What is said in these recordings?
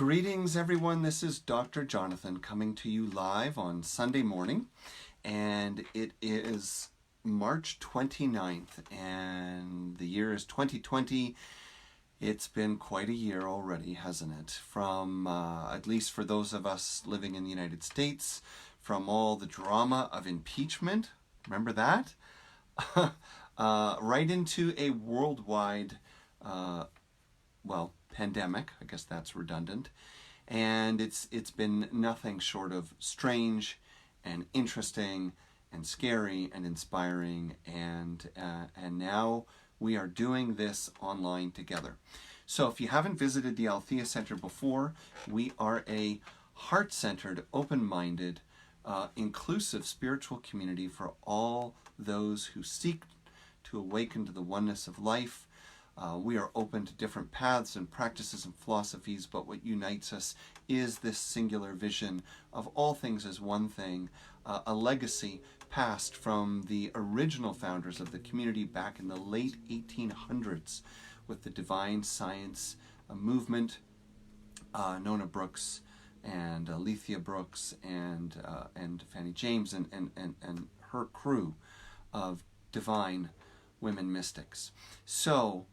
Greetings, everyone. This is Dr. Jonathan coming to you live on Sunday morning, and it is March 29th, and the year is 2020. It's been quite a year already, hasn't it? From, at least for those of us living in the United States, from all the drama of impeachment, remember that? Right into a worldwide, pandemic. I guess that's redundant. And it's been nothing short of strange and interesting and scary and inspiring, and now we are doing this online together. So if you haven't visited the Althea Center before, we are a heart-centered, open-minded, inclusive spiritual community for all those who seek to awaken to the oneness of life. We are open to different paths and practices and philosophies, but what unites us is this singular vision of all things as one thing, a legacy passed from the original founders of the community back in the late 1800s with the divine science movement, Nona Brooks and Althea Brooks and Fanny James and her crew of divine women mystics. So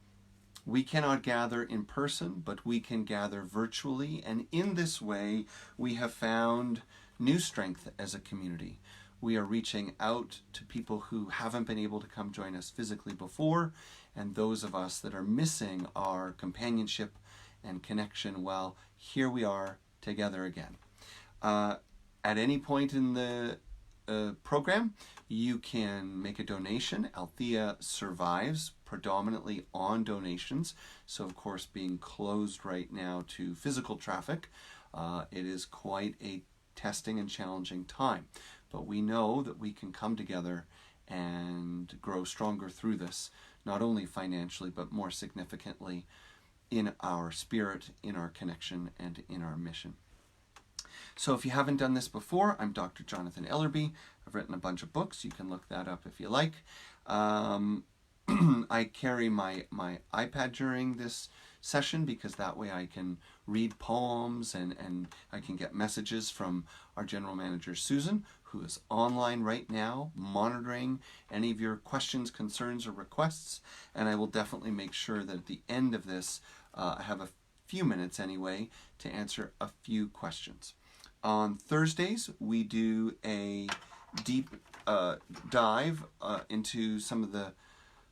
we cannot gather in person, but we can gather virtually, and in this way we have found new strength as a community. We are reaching out to people who haven't been able to come join us physically before, and those of us that are missing our companionship and connection, well, here we are together again. At any point in the program, you can make a donation. Althea survives predominantly on donations, so of course being closed right now to physical traffic, it is quite a testing and challenging time, but we know that we can come together and grow stronger through this, not only financially but more significantly in our spirit, in our connection, and in our mission. So if you haven't done this before, I'm Dr. Jonathan Ellerby. I've written a bunch of books. You can look that up if you like. I carry my iPad during this session because that way I can read poems and I can get messages from our general manager, Susan, who is online right now monitoring any of your questions, concerns, or requests. And I will definitely make sure that at the end of this, I have a few minutes anyway to answer a few questions. On Thursdays, we do a deep dive into some of the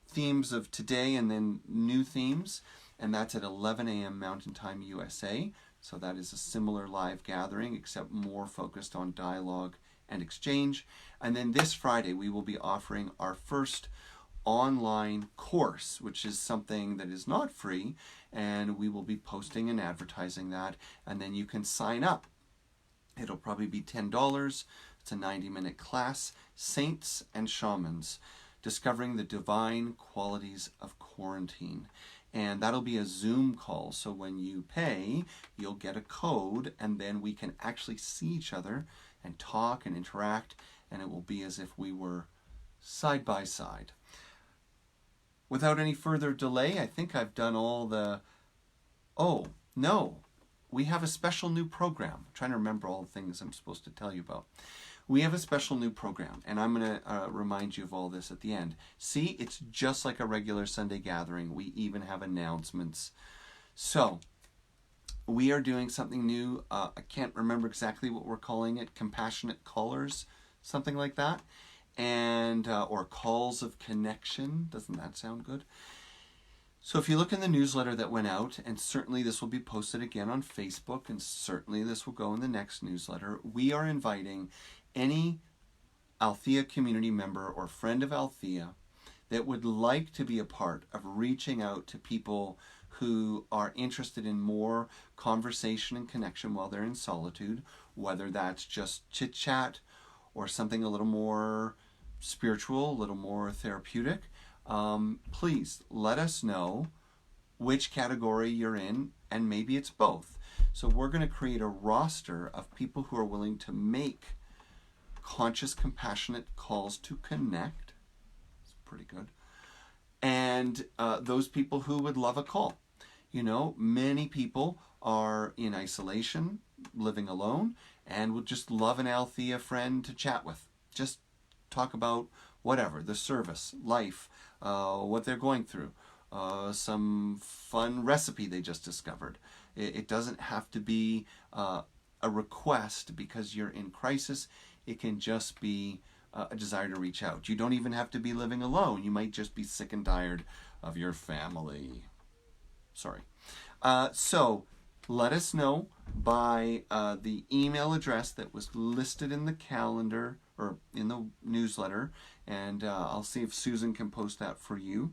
themes of today and then new themes, and that's at 11 a.m. Mountain Time USA. So that is a similar live gathering, except more focused on dialogue and exchange. And then this Friday, we will be offering our first online course, which is something that is not free, and we will be posting and advertising that, and then you can sign up. It'll probably be $10. It's a 90-minute class, Saints and Shamans, Discovering the Divine Qualities of Quarantine. And that'll be a Zoom call, so when you pay, you'll get a code, and then we can actually see each other and talk and interact, and it will be as if we were side by side. Without any further delay, I think I've done all the... Oh, no. We have a special new program. I'm trying to remember all the things I'm supposed to tell you about. We have a special new program, and I'm going to remind you of all this at the end. See, it's just like a regular Sunday gathering. We even have announcements. So, we are doing something new. I can't remember exactly what we're calling it. Compassionate Callers, something like that. And or Calls of Connection. Doesn't that sound good? So if you look in the newsletter that went out, and certainly this will be posted again on Facebook, and certainly this will go in the next newsletter, we are inviting any Althea community member or friend of Althea that would like to be a part of reaching out to people who are interested in more conversation and connection while they're in solitude, whether that's just chit-chat or something a little more spiritual, a little more therapeutic. Please let us know which category you're in, and maybe it's both. So we're going to create a roster of people who are willing to make conscious, compassionate calls to connect. It's pretty good. And those people who would love a call. You know, many people are in isolation, living alone, and would just love an Althea friend to chat with. Just talk about whatever, the service, life, what they're going through, some fun recipe they just discovered. It doesn't have to be a request because you're in crisis. It can just be a desire to reach out. You don't even have to be living alone. You might just be sick and tired of your family. Sorry. So let us know by the email address that was listed in the calendar or in the newsletter, and I'll see if Susan can post that for you.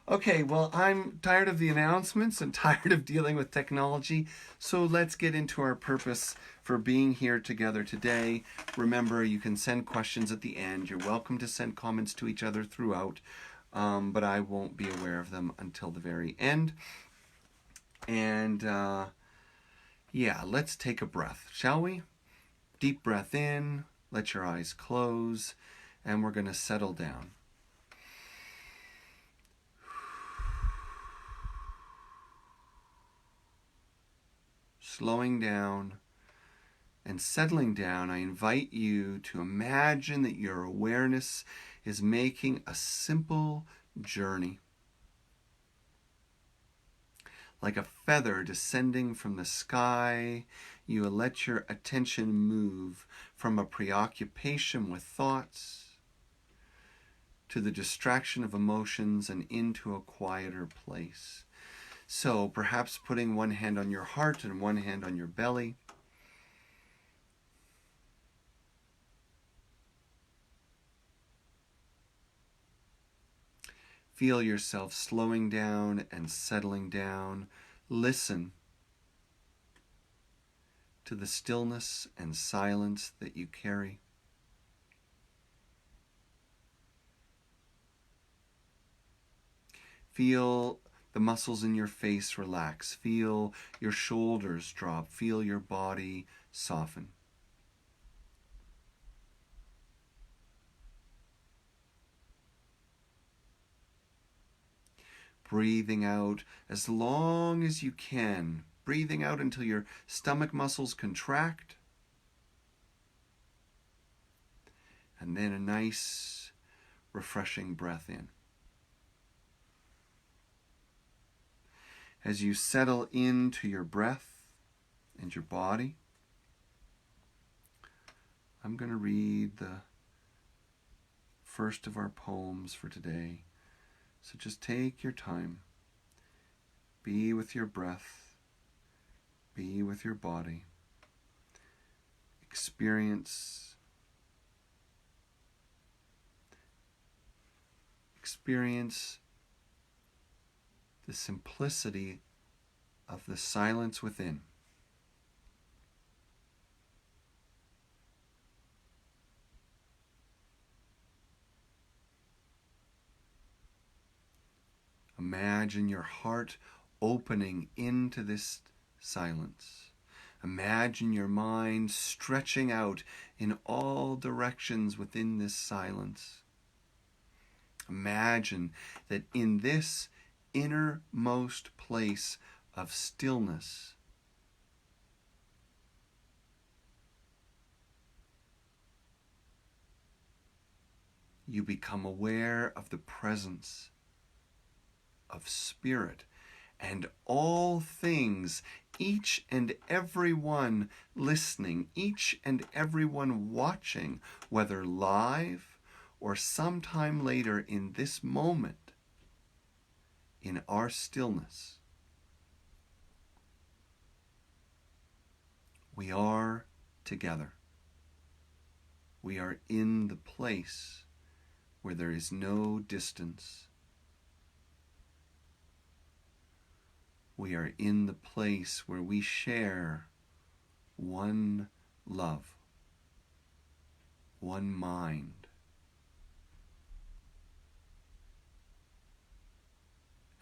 Okay, well, I'm tired of the announcements and tired of dealing with technology, so let's get into our purpose for being here together today. Remember, you can send questions at the end. You're welcome to send comments to each other throughout, but I won't be aware of them until the very end. And yeah, let's take a breath, shall we? Deep breath in, let your eyes close, and we're going to settle down. Slowing down and settling down, I invite you to imagine that your awareness is making a simple journey. Like a feather descending from the sky, you let your attention move from a preoccupation with thoughts to the distraction of emotions and into a quieter place. So perhaps putting one hand on your heart and one hand on your belly. Feel yourself slowing down and settling down. Listen to the stillness and silence that you carry. Feel the muscles in your face relax. Feel your shoulders drop. Feel your body soften. Breathing out as long as you can. Breathing out until your stomach muscles contract. And then a nice, refreshing breath in. As you settle into your breath and your body, I'm going to read the first of our poems for today. So just take your time. Be with your breath. Be with your body. Experience the simplicity of the silence within. Imagine your heart opening into this silence. Imagine your mind stretching out in all directions within this silence. Imagine that in this innermost place of stillness, you become aware of the presence of spirit and all things, each and every one listening, each and every one watching, whether live or sometime later in this moment, in our stillness. We are together. We are in the place where there is no distance. We are in the place where we share one love, one mind,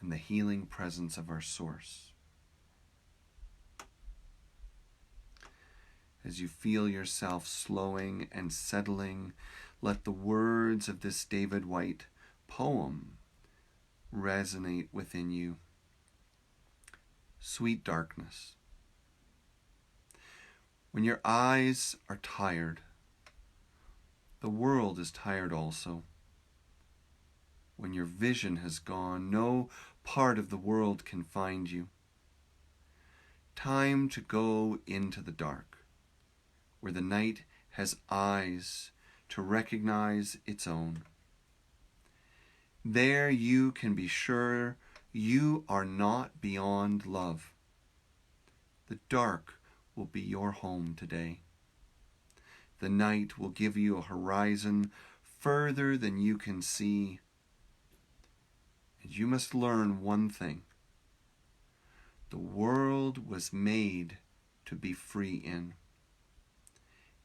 and the healing presence of our source. As you feel yourself slowing and settling, let the words of this David Whyte poem resonate within you. sweet darkness. When your eyes are tired, the world is tired also. When your vision has gone, no part of the world can find you. Time to go into the dark, where the night has eyes to recognize its own. There you can be sure you are not beyond love. The dark will be your home today. The night will give you a horizon further than you can see. And you must learn one thing. The world was made to be free in.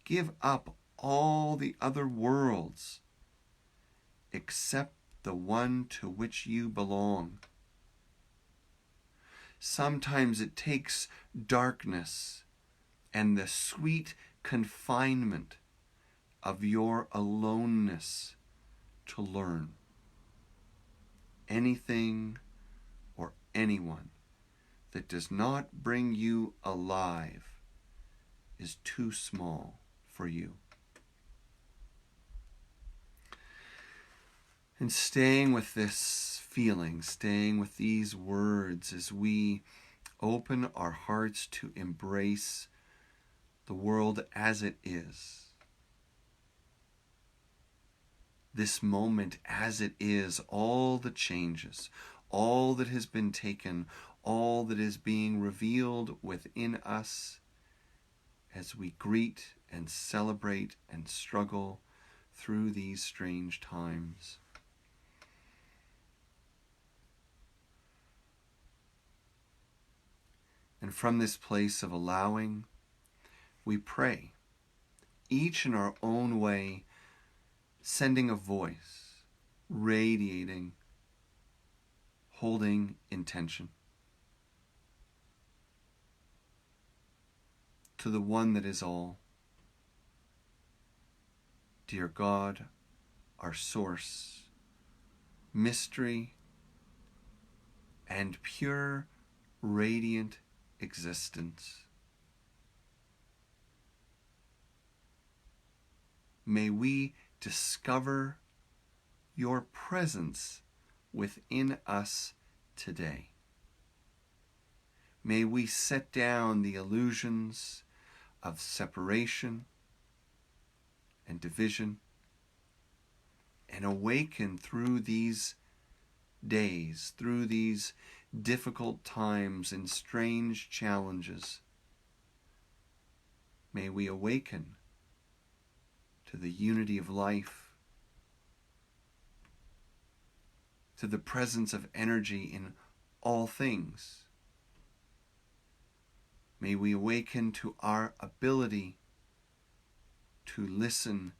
Give up all the other worlds except the one to which you belong. Sometimes it takes darkness and the sweet confinement of your aloneness to learn. Anything or anyone that does not bring you alive is too small for you. And staying with this feeling, staying with these words as we open our hearts to embrace the world as it is. This moment as it is, all the changes, all that has been taken, all that is being revealed within us as we greet and celebrate and struggle through these strange times. And from this place of allowing, we pray, each in our own way, sending a voice, radiating, holding intention to the one that is all. Dear God, our source, mystery, and pure, radiant existence. May we discover your presence within us today. May we set down the illusions of separation and division and awaken through these days, through these difficult times and strange challenges. May we awaken to the unity of life, to the presence of energy in all things. May we awaken to our ability to listen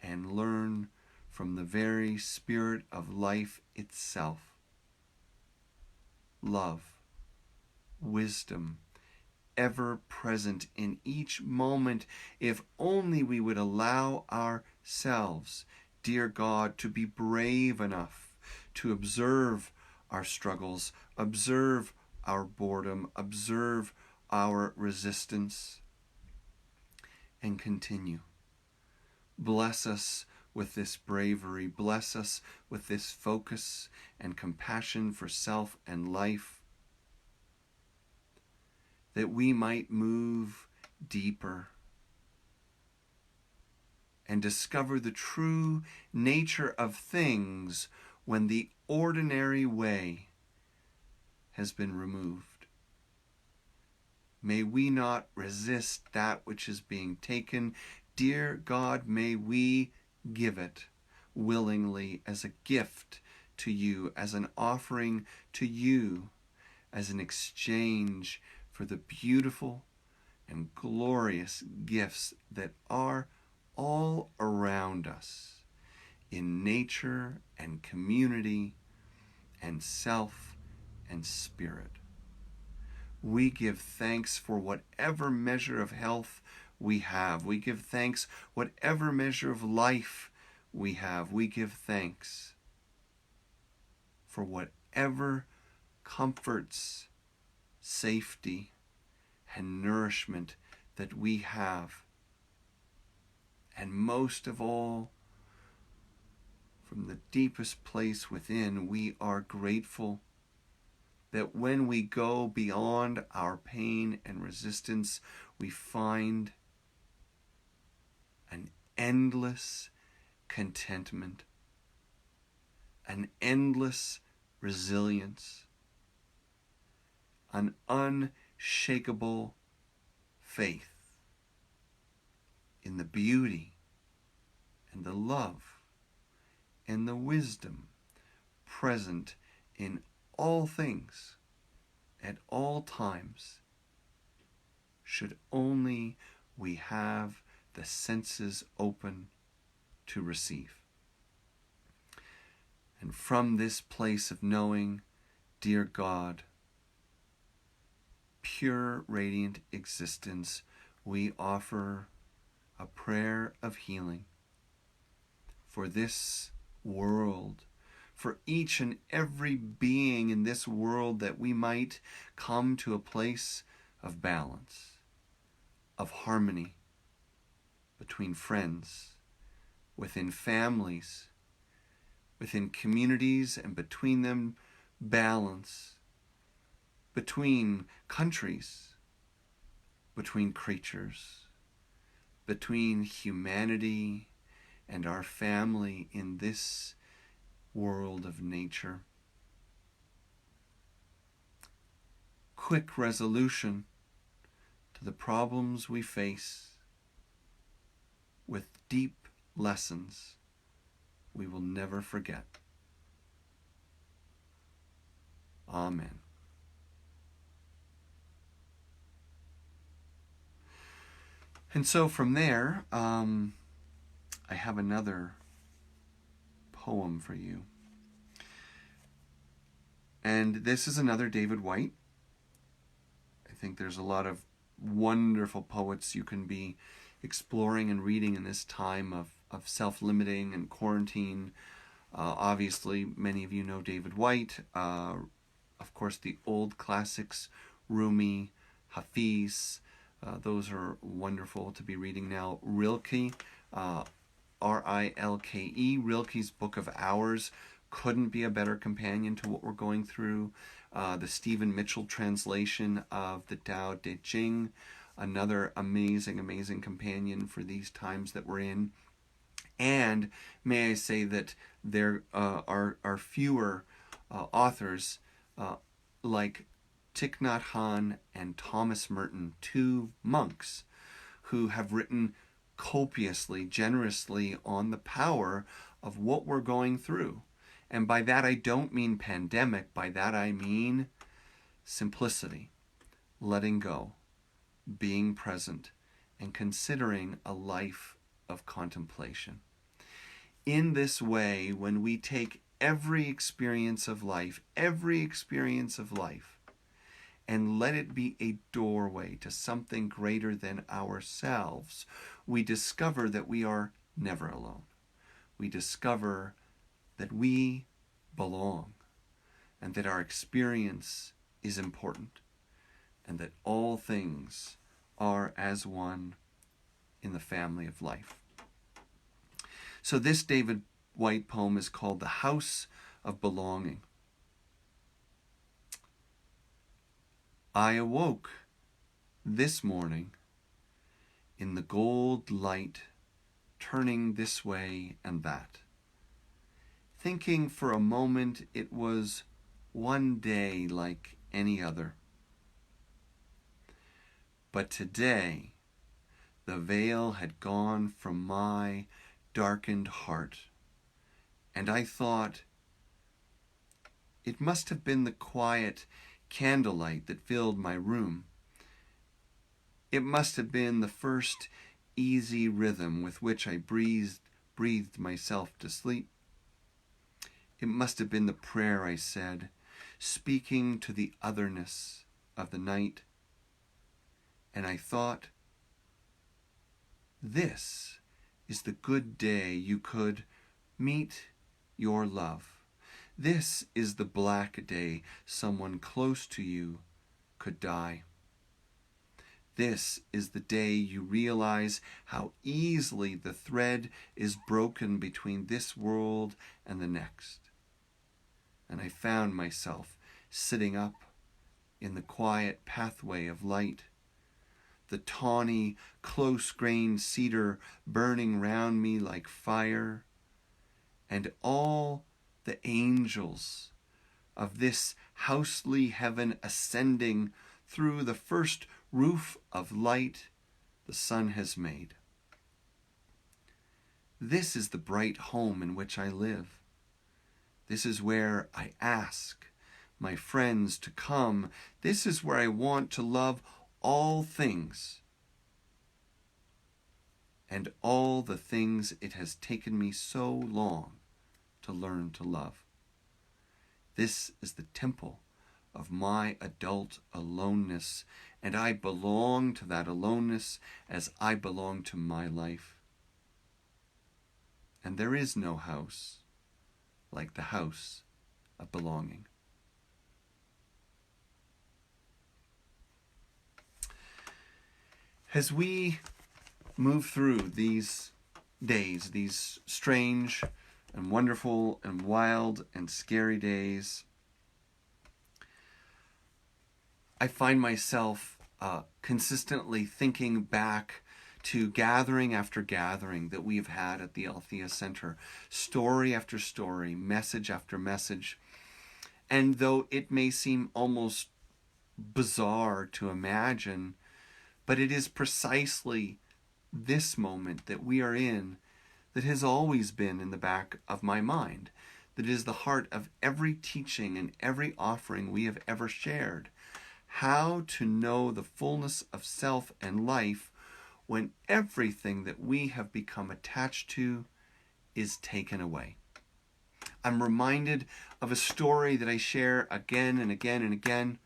and learn from the very spirit of life itself. Love, wisdom, ever present in each moment, if only we would allow ourselves, dear God, to be brave enough to observe our struggles, observe our boredom, observe our resistance, and continue. Bless us with this bravery. Bless us with this focus and compassion for self and life, that we might move deeper and discover the true nature of things when the ordinary way has been removed. May we not resist that which is being taken. Dear God, may we give it willingly as a gift to you, as an offering to you, as an exchange for the beautiful and glorious gifts that are all around us in nature and community and self and spirit. We give thanks for whatever measure of health we have. We give thanks whatever measure of life we have. We give thanks for whatever comforts safety and nourishment that we have. And most of all, from the deepest place within, we are grateful that when we go beyond our pain and resistance, we find an endless contentment, an endless resilience, an unshakable faith in the beauty and the love and the wisdom present in all things at all times, should only we have the senses open to receive. And from this place of knowing, dear God, pure, radiant existence, we offer a prayer of healing for this world, for each and every being in this world, that we might come to a place of balance, of harmony between friends, within families, within communities, and between them balance, between countries, between creatures, between humanity and our family in this world of nature. Quick resolution to the problems we face, with deep lessons we will never forget. Amen. And so from there, I have another poem for you. And this is another David Whyte. I think there's a lot of wonderful poets you can be exploring and reading in this time of self-limiting and quarantine. Obviously, many of you know David Whyte. Of course, the old classics, Rumi, Hafiz. Those are wonderful to be reading now. Rilke, R-I-L-K-E, Rilke's Book of Hours couldn't be a better companion to what we're going through. The Stephen Mitchell translation of the Tao Te Ching, another amazing, amazing companion for these times that we're in. And may I say that there are fewer authors like Thich Nhat Hanh and Thomas Merton, two monks who have written copiously, generously on the power of what we're going through. And by that I don't mean pandemic, by that I mean simplicity, letting go, being present, and considering a life of contemplation. In this way, when we take every experience of life, and let it be a doorway to something greater than ourselves, we discover that we are never alone. We discover that we belong, and that our experience is important, and that all things are as one in the family of life. So this David Whyte poem is called The House of Belonging. I awoke this morning in the gold light, turning this way and that, thinking for a moment it was one day like any other. But today, the veil had gone from my darkened heart, and I thought it must have been the quiet candlelight that filled my room. It must have been the first easy rhythm with which I breathed myself to sleep. It must have been the prayer I said, speaking to the otherness of the night. And I thought, this is the good day you could meet your love. This is the black day someone close to you could die. This is the day you realize how easily the thread is broken between this world and the next. And I found myself sitting up in the quiet pathway of light, the tawny, close-grained cedar burning round me like fire, and all the angels of this housely heaven ascending through the first roof of light the sun has made. This is the bright home in which I live. This is where I ask my friends to come. This is where I want to love all things, and all the things it has taken me so long to learn to love. This is the temple of my adult aloneness, and I belong to that aloneness as I belong to my life. And there is no house like the house of belonging. As we move through these days, these strange and wonderful and wild and scary days, I find myself consistently thinking back to gathering after gathering that we have had at the Althea Center, story after story, message after message. And though it may seem almost bizarre to imagine, but it is precisely this moment that we are in that has always been in the back of my mind, that is the heart of every teaching and every offering we have ever shared. How to know the fullness of self and life when everything that we have become attached to is taken away. I'm reminded of a story that I share again and again and again.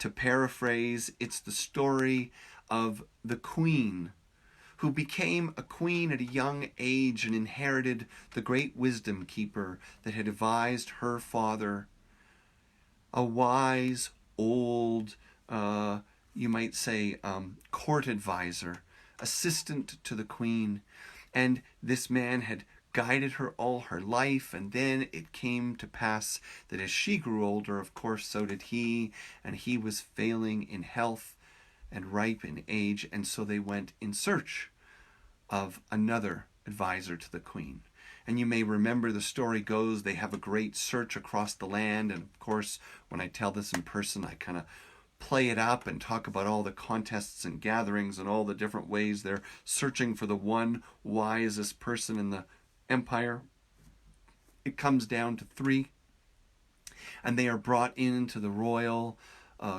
To paraphrase, it's the story of the queen who became a queen at a young age and inherited the great wisdom keeper that had advised her father, a wise, old, you might say, court advisor, assistant to the queen. And this man had guided her all her life, and then it came to pass that as she grew older, of course, so did he, and he was failing in health and ripe in age, and so they went in search of another advisor to the queen. And you may remember the story goes, they have a great search across the land, and of course, when I tell this in person, I kind of play it up and talk about all the contests and gatherings and all the different ways they're searching for the one wisest person in the empire. It comes down to 3, and they are brought into the royal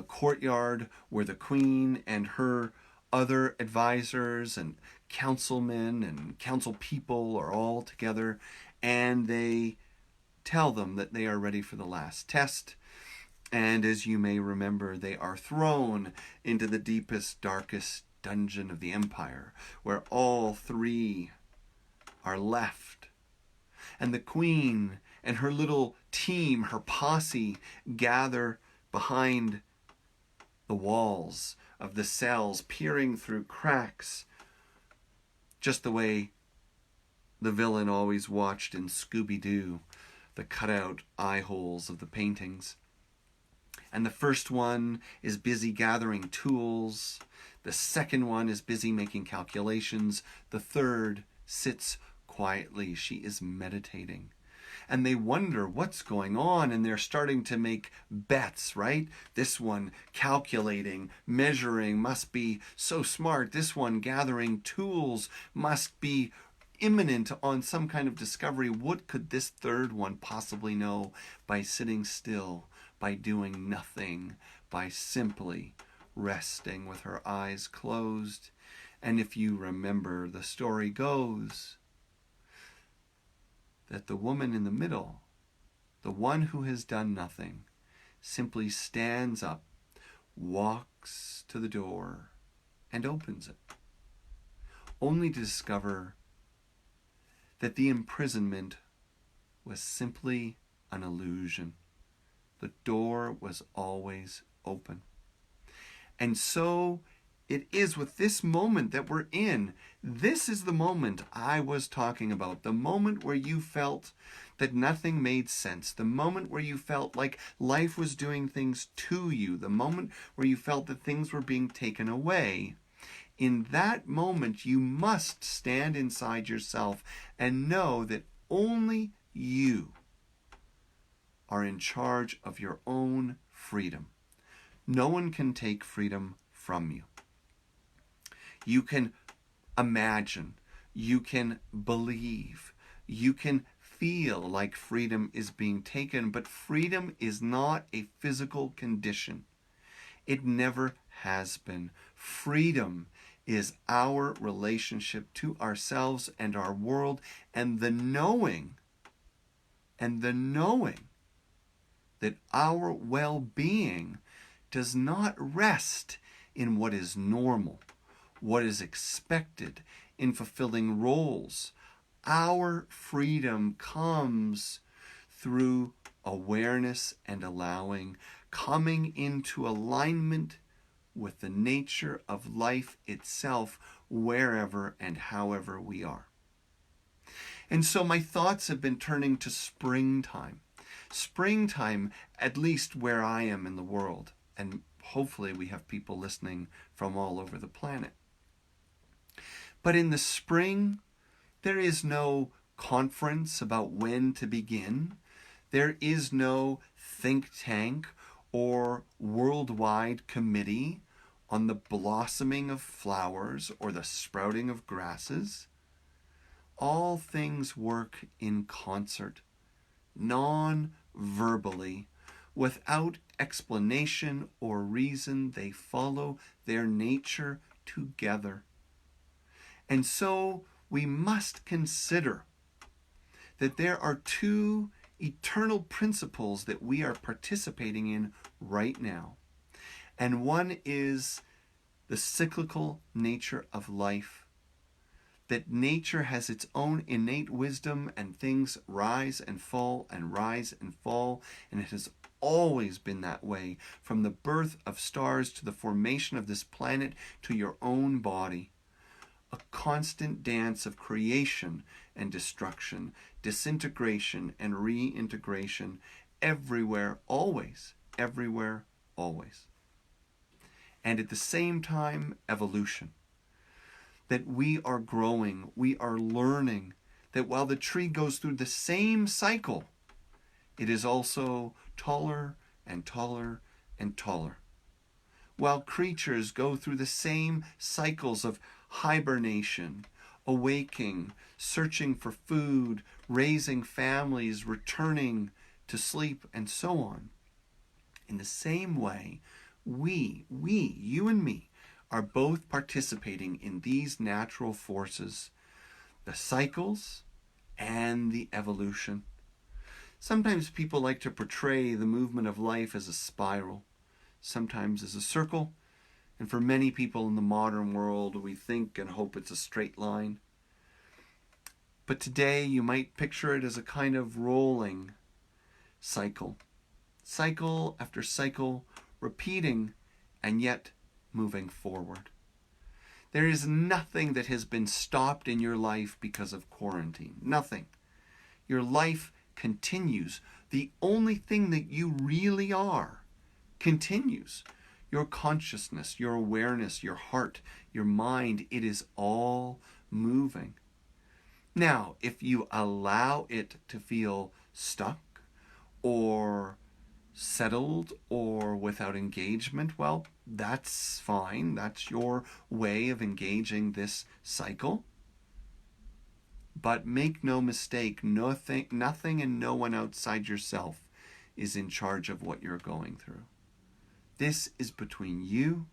courtyard where the queen and her other advisors and councilmen and council people are all together, and they tell them that they are ready for the last test. And as you may remember, they are thrown into the deepest, darkest dungeon of the empire, where all 3 are left. And the queen and her little team, her posse, gather behind the walls of the cells, peering through cracks, just the way the villain always watched in Scooby-Doo, the cutout eye holes of the paintings. And the first one is busy gathering tools. The second one is busy making calculations. The third sits quietly. She is meditating. And they wonder what's going on, and they're starting to make bets, right? This one calculating, measuring, must be so smart. This one gathering tools must be imminent on some kind of discovery. What could this third one possibly know by sitting still, by doing nothing, by simply resting with her eyes closed? And if you remember, the story goes that the woman in the middle, the one who has done nothing, simply stands up, walks to the door, and opens it, only to discover that the imprisonment was simply an illusion. The door was always open. And so it is with this moment that we're in. This is the moment I was talking about. The moment where you felt that nothing made sense. The moment where you felt like life was doing things to you. The moment where you felt that things were being taken away. In that moment, you must stand inside yourself and know that only you are in charge of your own freedom. No one can take freedom from you. You can imagine, you can believe, you can feel like freedom is being taken, but freedom is not a physical condition. It never has been. Freedom is our relationship to ourselves and our world, and the knowing that our well-being does not rest in what is normal, what is expected, in fulfilling roles. Our freedom comes through awareness and allowing, coming into alignment with the nature of life itself, wherever and however we are. And so my thoughts have been turning to springtime. Springtime, at least where I am in the world, and hopefully we have people listening from all over the planet. But in the spring, there is no conference about when to begin. There is no think tank or worldwide committee on the blossoming of flowers or the sprouting of grasses. All things work in concert, non-verbally, without explanation or reason. They follow their nature together. And so we must consider that there are two eternal principles that we are participating in right now. And one is the cyclical nature of life, that nature has its own innate wisdom and things rise and fall and rise and fall, and it has always been that way, from the birth of stars to the formation of this planet to your own body. A constant dance of creation and destruction, disintegration and reintegration, everywhere, always, everywhere, always. And at the same time, evolution. That we are growing, we are learning, that while the tree goes through the same cycle, it is also taller and taller and taller. While creatures go through the same cycles of hibernation, awaking, searching for food, raising families, returning to sleep, and so on. In the same way, we, you and me, are both participating in these natural forces, the cycles and the evolution. Sometimes people like to portray the movement of life as a spiral, sometimes as a circle, and for many people in the modern world, we think and hope it's a straight line. But today, you might picture it as a kind of rolling cycle. Cycle after cycle, repeating and yet moving forward. There is nothing that has been stopped in your life because of quarantine. Nothing. Your life continues. The only thing that you really are continues. Your consciousness, your awareness, your heart, your mind, it is all moving. Now, if you allow it to feel stuck or settled or without engagement, well, that's fine. That's your way of engaging this cycle. But make no mistake, nothing and no one outside yourself is in charge of what you're going through. This is between you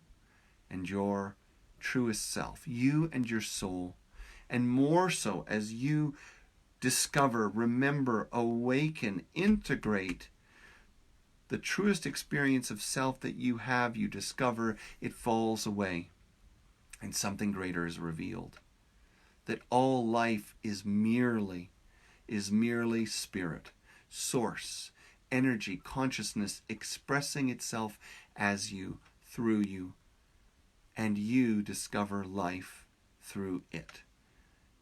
and your truest self, you and your soul. And more so as you discover, remember, awaken, integrate the truest experience of self that you have, you discover it falls away and something greater is revealed. That all life is merely spirit, source, energy, consciousness expressing itself as you, through you, and you discover life through it.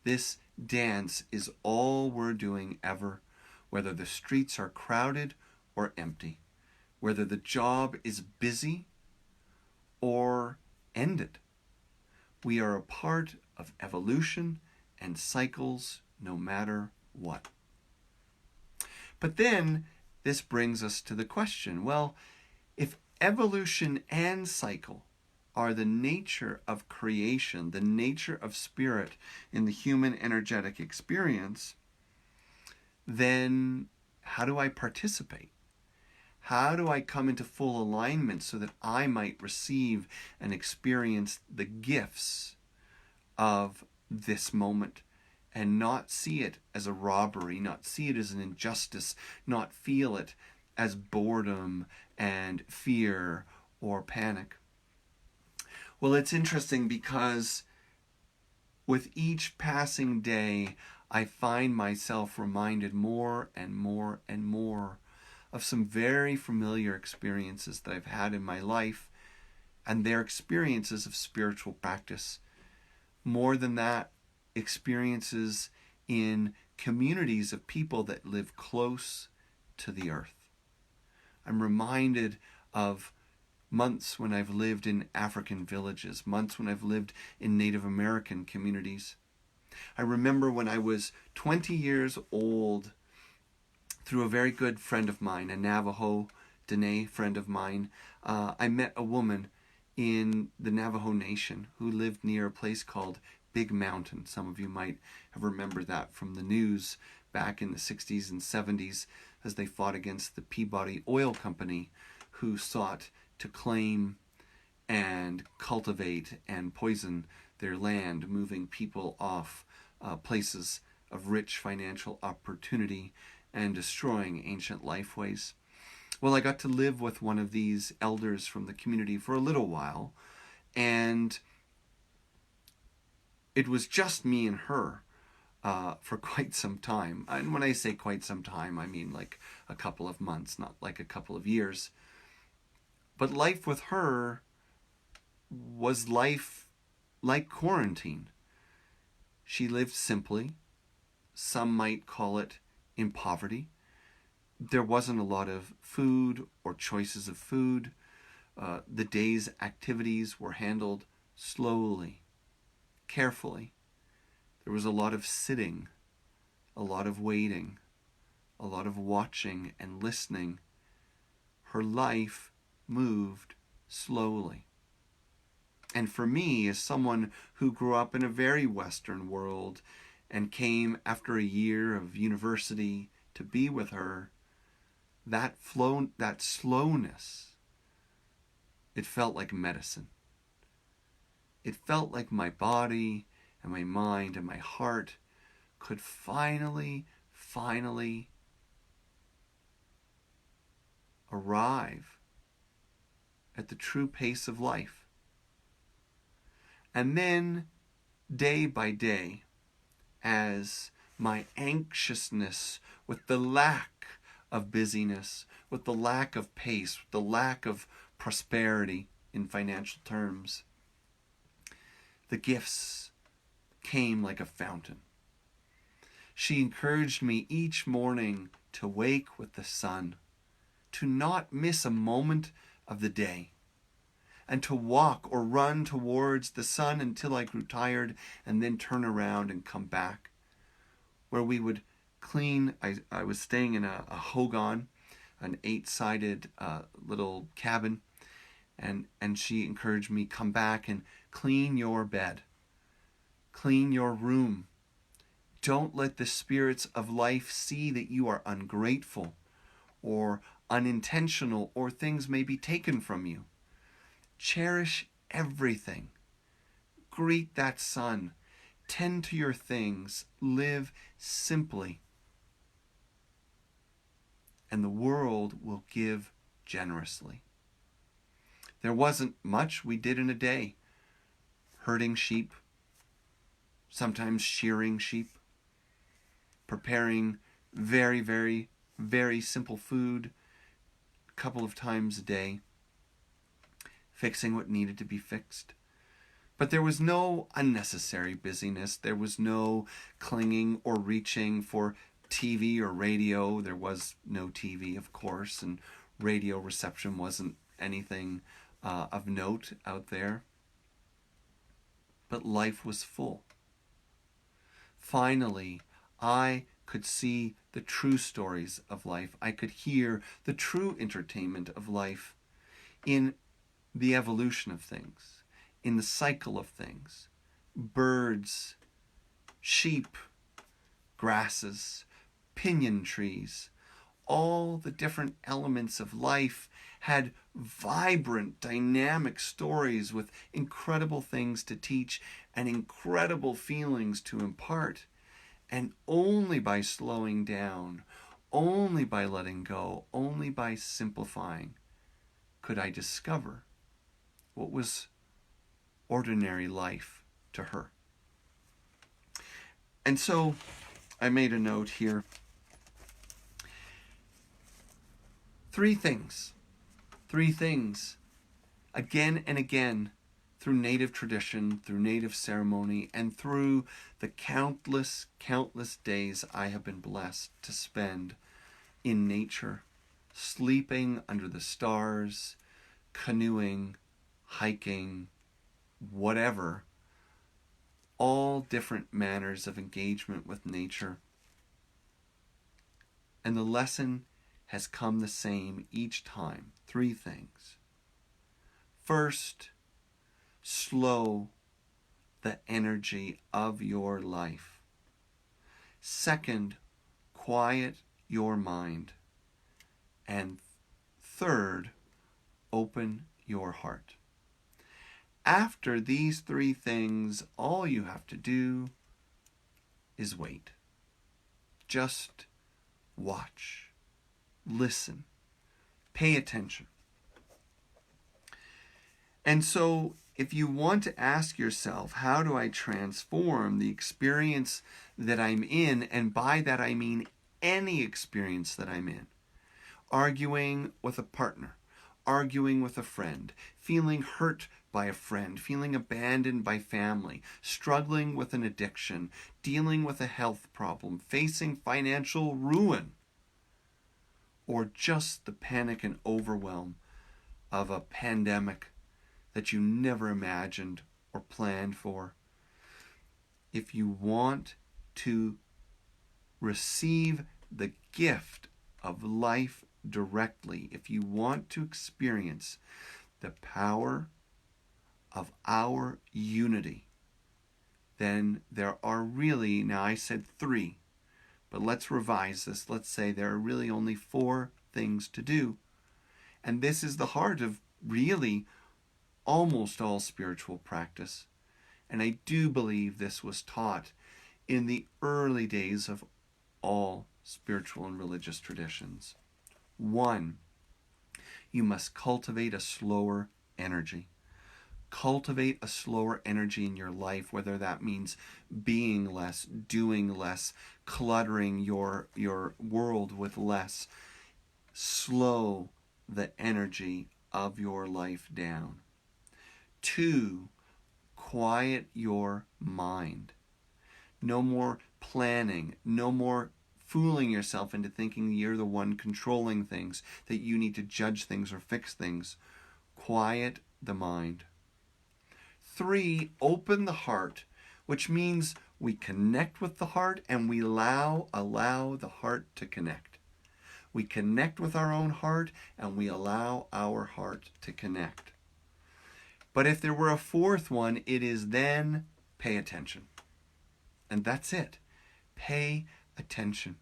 This dance is all we're doing ever, whether the streets are crowded or empty, whether the job is busy or ended. We are a part of evolution and cycles no matter what. But then this brings us to the question, well, if evolution and cycle are the nature of creation, the nature of spirit in the human energetic experience, then how do I participate? How do I come into full alignment so that I might receive and experience the gifts of this moment and not see it as a robbery, not see it as an injustice, not feel it as boredom and fear or panic? Well, it's interesting because with each passing day, I find myself reminded more and more and more of some very familiar experiences that I've had in my life and their experiences of spiritual practice. More than that, experiences in communities of people that live close to the earth. I'm reminded of months when I've lived in African villages, months when I've lived in Native American communities. I remember when I was 20 years old, through a very good friend of mine, a Navajo Dene friend of mine, I met a woman in the Navajo Nation who lived near a place called Big Mountain. Some of you might have remembered that from the news back in the 60s and 70s as they fought against the Peabody Oil Company, who sought to claim and cultivate and poison their land, moving people off places of rich financial opportunity and destroying ancient lifeways. Well, I got to live with one of these elders from the community for a little while, and it was just me and her for quite some time. And when I say quite some time, I mean like a couple of months, not like a couple of years. But life with her was life like quarantine. She lived simply. Some might call it in poverty. There wasn't a lot of food or choices of food. The day's activities were handled slowly, carefully. There was a lot of sitting, a lot of waiting, a lot of watching and listening. Her life moved slowly. And for me, as someone who grew up in a very Western world and came after a year of university to be with her, that slowness, it felt like medicine. It felt like my body and my mind and my heart could finally arrive at the true pace of life. And then, day by day, as my anxiousness with the lack of busyness, with the lack of pace, with the lack of prosperity in financial terms, the gifts came like a fountain. She encouraged me each morning to wake with the sun, to not miss a moment of the day, and to walk or run towards the sun until I grew tired and then turn around and come back, where we would clean. I was staying in a hogan, an 8-sided little cabin, and she encouraged me, come back and clean your bed, clean your room. Don't let the spirits of life see that you are ungrateful or unintentional or things may be taken from you. Cherish everything. Greet that sun. Tend to your things. Live simply. And the world will give generously. There wasn't much we did in a day. Herding sheep, sometimes shearing sheep, preparing very, very, very simple food a couple of times a day, fixing what needed to be fixed, But there was no unnecessary busyness. There was no clinging or reaching for TV or radio. There was no TV, of course, and radio reception wasn't anything of note out there. But life was full. Finally, I could see the true stories of life. I could hear the true entertainment of life in the evolution of things, in the cycle of things. Birds, sheep, grasses, pinyon trees, all the different elements of life had vibrant, dynamic stories with incredible things to teach and incredible feelings to impart. And only by slowing down, only by letting go, only by simplifying could I discover what was ordinary life to her. And so I made a note here. 3 things, again and again, through native tradition, through native ceremony, and through the countless days I have been blessed to spend in nature, sleeping under the stars, canoeing, hiking, whatever, all different manners of engagement with nature. And the lesson has come the same each time. 3 things. First, slow the energy of your life. Second, quiet your mind. And third, open your heart. After these 3 things, all you have to do is wait. Just watch. Listen. Pay attention. And so, if you want to ask yourself, how do I transform the experience that I'm in? And by that I mean any experience that I'm in. Arguing with a partner, arguing with a friend, feeling hurt by a friend, feeling abandoned by family, struggling with an addiction, dealing with a health problem, facing financial ruin, or just the panic and overwhelm of a pandemic that you never imagined or planned for. If you want to receive the gift of life directly, if you want to experience the power of our unity, then there are really, now I said 3, but let's revise this. Let's say there are really only 4 things to do. And this is the heart of really almost all spiritual practice. And I do believe this was taught in the early days of all spiritual and religious traditions. 1, you must cultivate a slower energy. Cultivate a slower energy in your life, whether that means being less, doing less, cluttering your world with less. Slow the energy of your life down. 2, quiet your mind. No more planning, no more fooling yourself into thinking you're the one controlling things, that you need to judge things or fix things. Quiet the mind. 3, open the heart, which means we connect with the heart and we allow the heart to connect. We connect with our own heart and we allow our heart to connect. But if there were a 4th one, it is then pay attention. And that's it. Pay attention.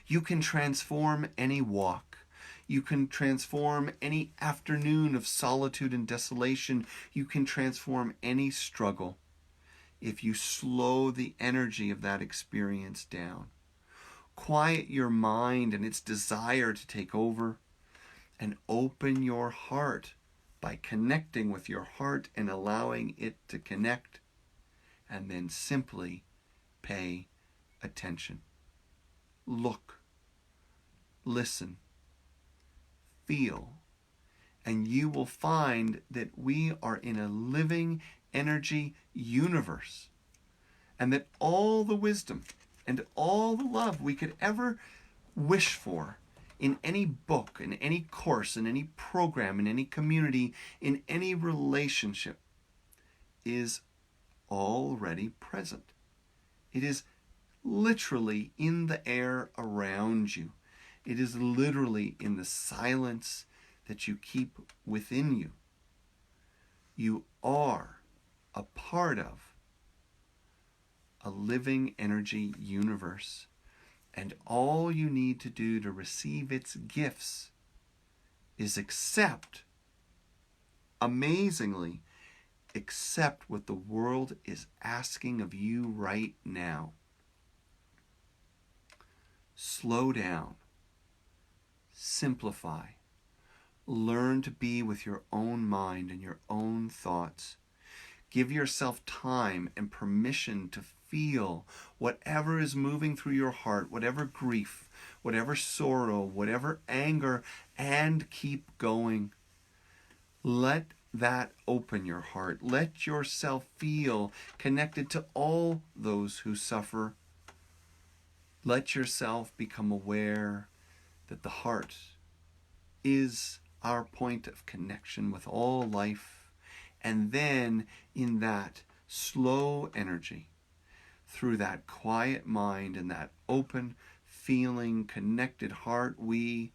You can transform any walk. You can transform any afternoon of solitude and desolation. You can transform any struggle if you slow the energy of that experience down. Quiet your mind and its desire to take over, and open your heart by connecting with your heart and allowing it to connect, and then simply pay attention. Look, listen, feel, and you will find that we are in a living energy universe, and that all the wisdom and all the love we could ever wish for in any book, in any course, in any program, in any community, in any relationship is already present. It is literally in the air around you. It is literally in the silence that you keep within you. You are a part of a living energy universe, and all you need to do to receive its gifts is amazingly, accept what the world is asking of you right now. Slow down. Simplify. Learn to be with your own mind and your own thoughts. Give yourself time and permission to feel whatever is moving through your heart, whatever grief, whatever sorrow, whatever anger, and keep going. Let that open your heart. Let yourself feel connected to all those who suffer. Let yourself become aware that the heart is our point of connection with all life. And then in that slow energy, through that quiet mind and that open, feeling, connected heart, we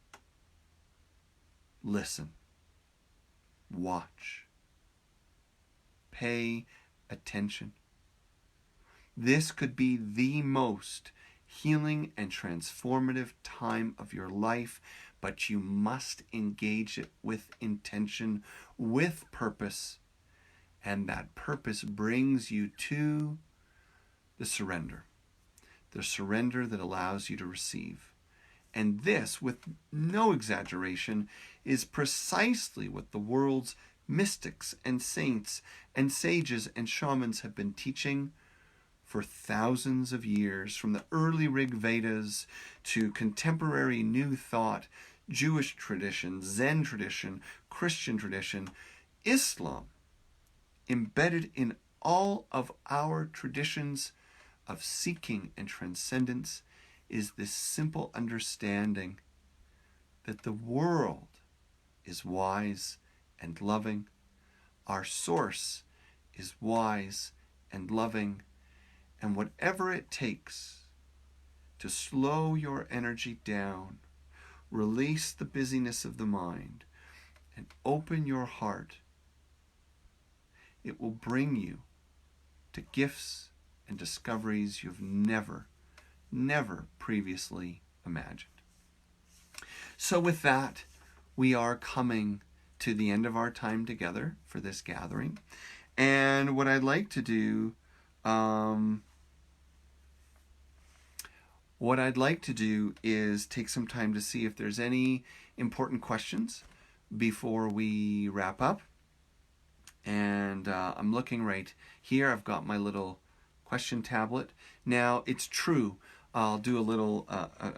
listen, watch, pay attention. This could be the most healing and transformative time of your life, but you must engage it with intention, with purpose, and that purpose brings you to the surrender that allows you to receive. And this, with no exaggeration, is precisely what the world's mystics and saints and sages and shamans have been teaching for thousands of years, from the early Rig Vedas to contemporary New Thought, Jewish tradition, Zen tradition, Christian tradition, Islam. Embedded in all of our traditions of seeking and transcendence is this simple understanding that the world is wise and loving. Our source is wise and loving. And whatever it takes to slow your energy down, release the busyness of the mind, and open your heart, it will bring you to gifts and discoveries you've never previously imagined. So with that, we are coming to the end of our time together for this gathering. And what I'd like to do is take some time to see if there's any important questions before we wrap up. And I'm looking right here. I've got my little question tablet. Now, it's true. I'll do a little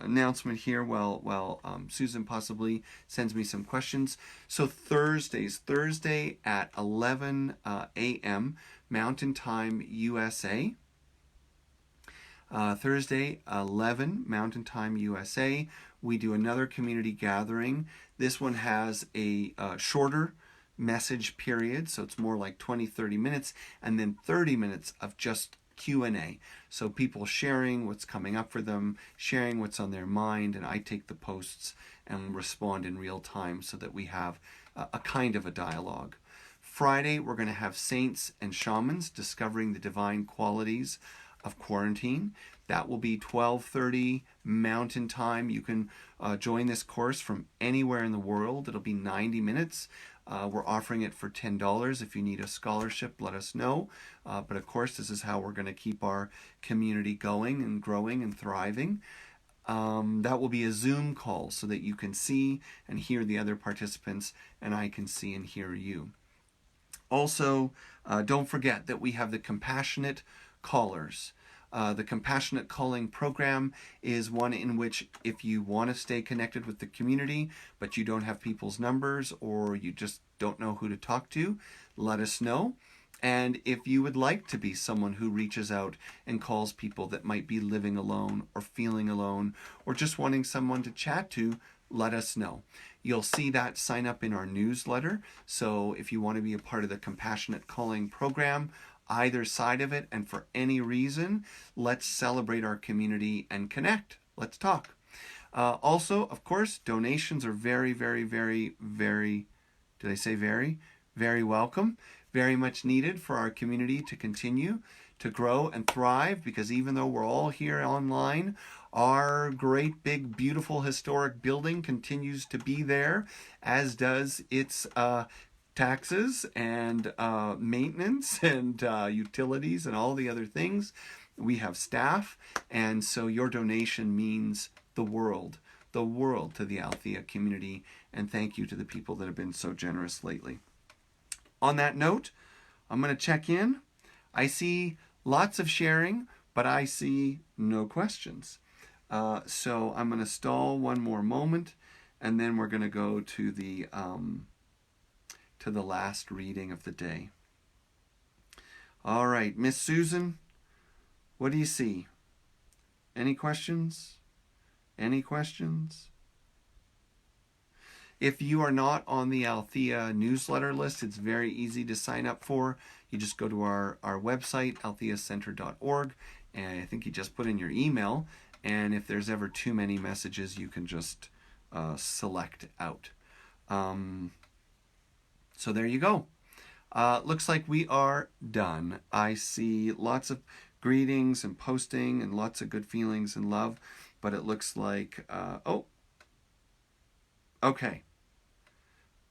announcement here while Susan possibly sends me some questions. So Thursday at 11 a.m. Mountain Time USA. Thursday, 11 Mountain Time USA, we do another community gathering. This one has a shorter message period, so it's more like 20-30 minutes, and then 30 minutes of just Q&A. So people sharing what's coming up for them, sharing what's on their mind, and I take the posts and respond in real time so that we have a kind of a dialogue. Friday, we're going to have saints and shamans discovering the divine qualities of quarantine. That will be 12:30 Mountain Time. You can join this course from anywhere in the world. It'll be 90 minutes. We're offering it for $10. If you need a scholarship, let us know. But of course, this is how we're going to keep our community going and growing and thriving. That will be a Zoom call so that you can see and hear the other participants, and I can see and hear you. Also, don't forget that we have the Compassionate Callers. The Compassionate Calling program is one in which if you want to stay connected with the community, but you don't have people's numbers or you just don't know who to talk to, let us know. And if you would like to be someone who reaches out and calls people that might be living alone or feeling alone or just wanting someone to chat to, let us know. You'll see that sign up in our newsletter. So if you want to be a part of the Compassionate Calling program, either side of it, and for any reason, let's celebrate our community and connect. Let's talk. Also, of course, donations are very, very, very, very, did I say very? Very welcome. Very much needed for our community to continue to grow and thrive, because even though we're all here online, our great big beautiful historic building continues to be there, as does its taxes and maintenance and utilities and all the other things. We have staff, and so your donation means the world to the Althea community, and thank you to the people that have been so generous lately. On that note, I'm going to check in. I see lots of sharing, but I see no questions. So I'm going to stall one more moment, and then we're going to go to the last reading of the day. All right, Miss Susan, what do you see? Any questions? Any questions? If you are not on the Althea newsletter list, it's very easy to sign up for. You just go to our website, altheacenter.org, and I think you just put in your email. And if there's ever too many messages, you can just select out. So there you go. Looks like we are done. I see lots of greetings and posting and lots of good feelings and love, but it looks like, okay.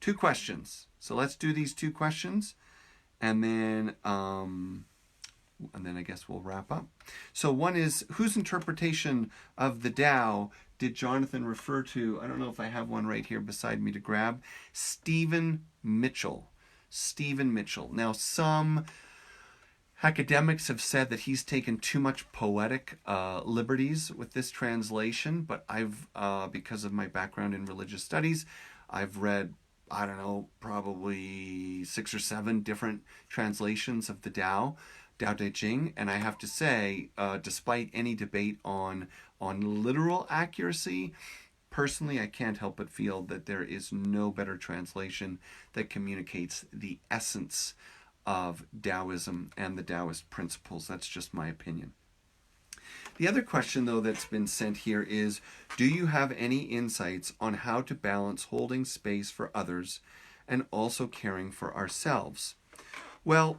2 questions. So let's do these 2 questions, and then I guess we'll wrap up. So one is, whose interpretation of the Tao did Jonathan refer to? I don't know if I have one right here beside me to grab. Stephen Mitchell. Stephen Mitchell. Now, some academics have said that he's taken too much poetic liberties with this translation, but I've, because of my background in religious studies, I've read, I don't know, probably 6 or 7 different translations of the Tao Te Ching, and I have to say, despite any debate on literal accuracy, personally, I can't help but feel that there is no better translation that communicates the essence of Taoism and the Taoist principles. That's just my opinion. The other question, though, that's been sent here is, do you have any insights on how to balance holding space for others and also caring for ourselves? Well,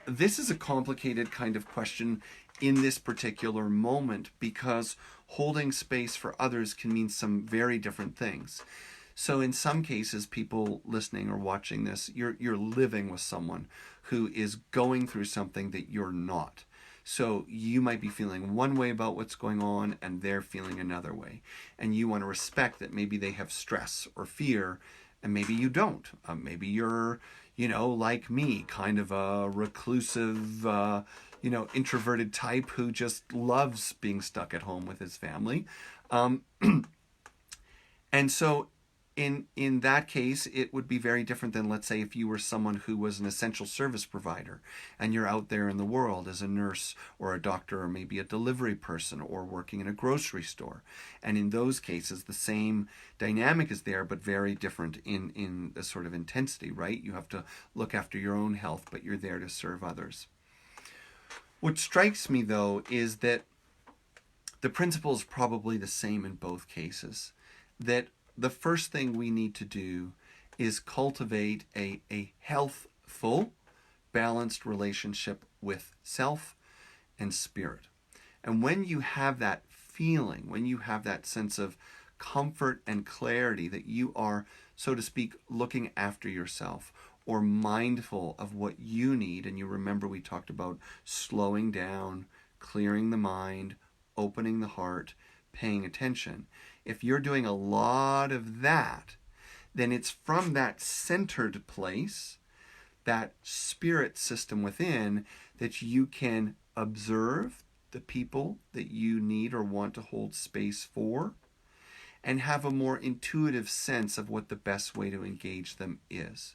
this is a complicated kind of question in this particular moment, because holding space for others can mean some very different things. So in some cases, people listening or watching this, you're living with someone who is going through something that you're not. So you might be feeling one way about what's going on, and they're feeling another way. And you want to respect that maybe they have stress or fear, and maybe you don't. Maybe you're, like me, kind of a reclusive, introverted type who just loves being stuck at home with his family. And so in that case, it would be very different than, let's say, if you were someone who was an essential service provider and you're out there in the world as a nurse or a doctor or maybe a delivery person or working in a grocery store. And in those cases, the same dynamic is there, but very different in the sort of intensity, right? You have to look after your own health, but you're there to serve others. What strikes me, though, is that the principle is probably the same in both cases. That the first thing we need to do is cultivate a healthful, balanced relationship with self and spirit. And when you have that feeling, when you have that sense of comfort and clarity that you are, so to speak, looking after yourself or mindful of what you need, and you remember we talked about slowing down, clearing the mind, opening the heart, paying attention. If you're doing a lot of that, then it's from that centered place, that spirit system within, that you can observe the people that you need or want to hold space for, and have a more intuitive sense of what the best way to engage them is.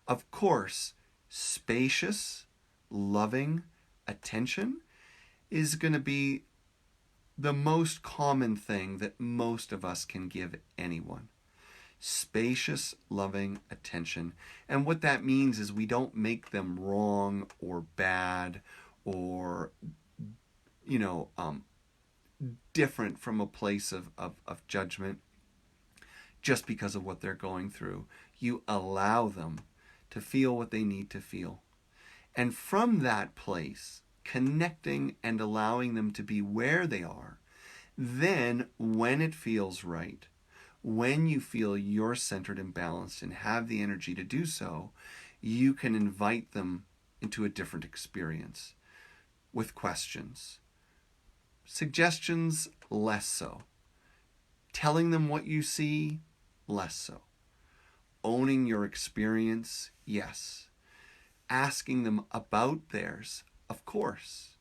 Of course, Spacious, loving attention is going to be the most common thing that most of us can give anyone. Spacious, loving attention. And what that means is we don't make them wrong or bad or, different from a place of judgment just because of what they're going through. You allow them to feel what they need to feel. And from that place, connecting and allowing them to be where they are, then when it feels right, when you feel you're centered and balanced and have the energy to do so, you can invite them into a different experience with questions. Suggestions, less so. Telling them what you see, less so. Owning your experience, yes. Asking them about theirs, of course.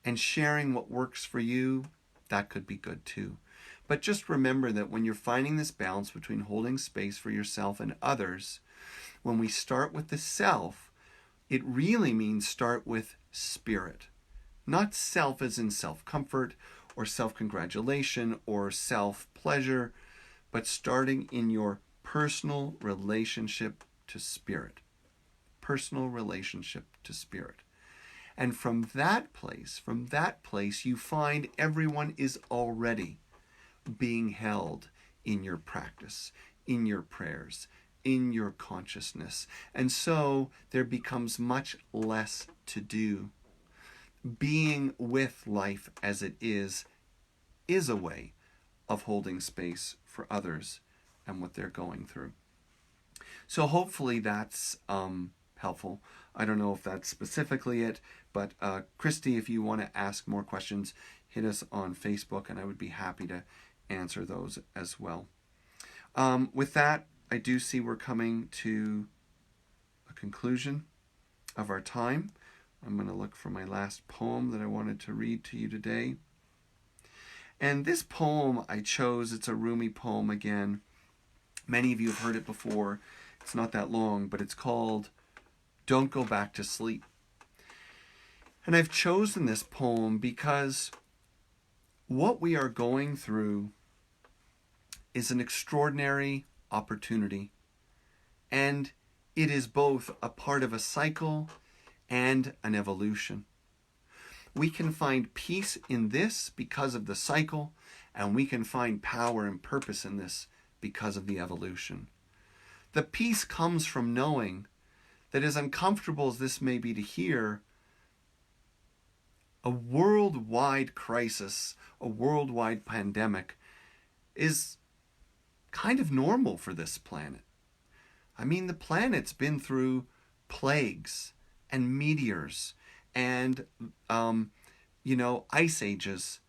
And sharing what works for you, that could be good too. But just remember that when you're finding this balance between holding space for yourself and others, when we start with the self, it really means start with spirit. Not self as in self-comfort or self-congratulation or self-pleasure, but starting in your personal relationship to spirit. Personal relationship to spirit. And from that place, you find everyone is already being held in your practice, in your prayers, in your consciousness. And so there becomes much less to do. Being with life as it is a way of holding space for others and what they're going through. So hopefully that's helpful. I don't know if that's specifically it, but Christy, if you want to ask more questions, hit us on Facebook and I would be happy to answer those as well. With that, I do see we're coming to a conclusion of our time. I'm going to look for my last poem that I wanted to read to you today. And this poem I chose, it's a Rumi poem again. Many of you have heard it before. It's not that long, but it's called Don't Go Back to Sleep. And I've chosen this poem because what we are going through is an extraordinary opportunity. And it is both a part of a cycle and an evolution. We can find peace in this because of the cycle, and we can find power and purpose in this because of the evolution. The peace comes from knowing that, as uncomfortable as this may be to hear, a worldwide crisis, a worldwide pandemic is kind of normal for this planet. I mean, the planet's been through plagues and meteors and, ice ages.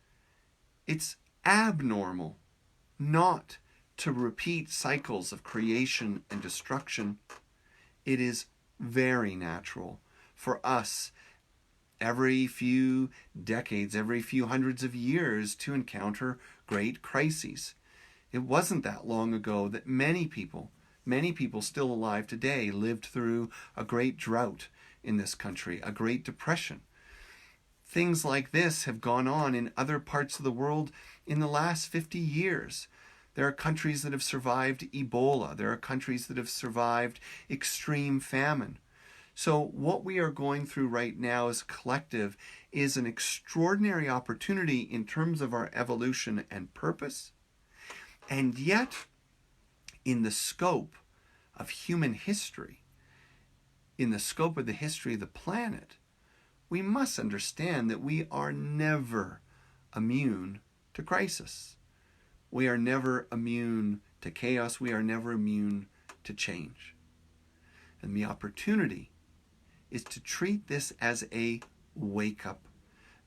It's abnormal not to repeat cycles of creation and destruction. It is very natural for us every few decades, every few hundreds of years to encounter great crises. It wasn't that long ago that many people still alive today lived through a great drought in this country, a Great Depression. Things like this have gone on in other parts of the world in the last 50 years. There are countries that have survived Ebola. There are countries that have survived extreme famine. So what we are going through right now as a collective is an extraordinary opportunity in terms of our evolution and purpose. And yet, in the scope of human history, in the scope of the history of the planet, we must understand that we are never immune to crisis. We are never immune to chaos. We are never immune to change. And the opportunity is to treat this as a wake-up,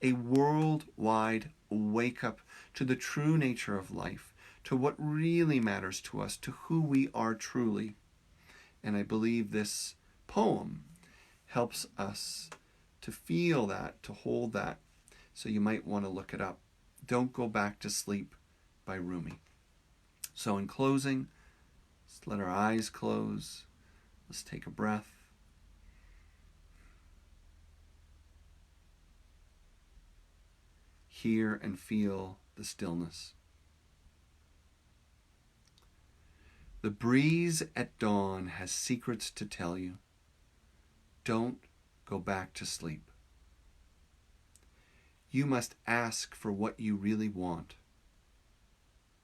a worldwide wake-up to the true nature of life, to what really matters to us, to who we are truly. And I believe this poem helps us to feel that, to hold that. So you might want to look it up. Don't Go Back to Sleep by Rumi. So in closing, let's let our eyes close. Let's take a breath. hear and feel the stillness. The breeze at dawn has secrets to tell you. Don't go back to sleep. You must ask for what you really want.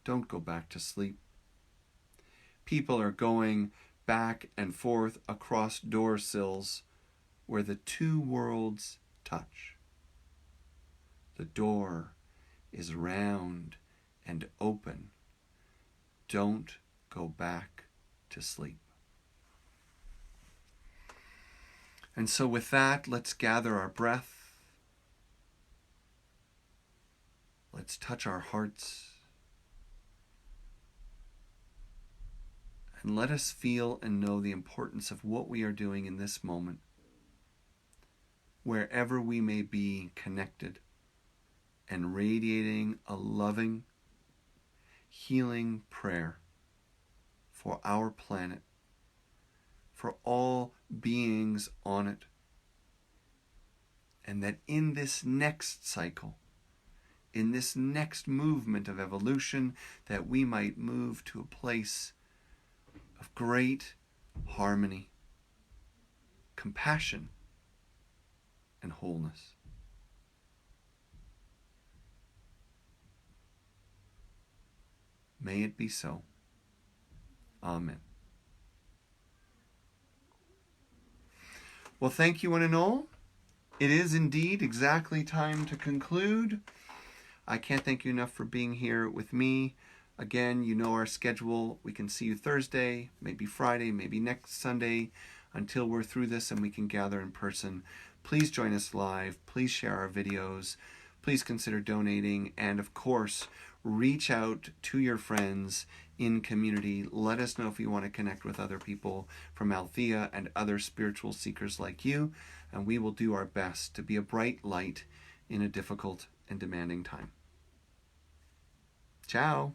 Don't go back to sleep. People are going back and forth across door sills where the two worlds touch. The door is round and open. Don't go back to sleep. And so with that, let's gather our breath. Let's touch our hearts. And let us feel and know the importance of what we are doing in this moment, wherever we may be connected and radiating a loving, healing prayer for our planet, for all beings on it, and that in this next cycle, in this next movement of evolution, that we might move to a place of great harmony, compassion, and wholeness. May it be so. Amen. Well, thank you, one and all. It is indeed exactly time to conclude. I can't thank you enough for being here with me. Again, you know our schedule. We can see you Thursday, maybe Friday, maybe next Sunday, until we're through this and we can gather in person. Please join us live. Please share our videos. Please consider donating. And of course, reach out to your friends in community. Let us know if you want to connect with other people from Althea and other spiritual seekers like you. And we will do our best to be a bright light in a difficult and demanding time. Ciao.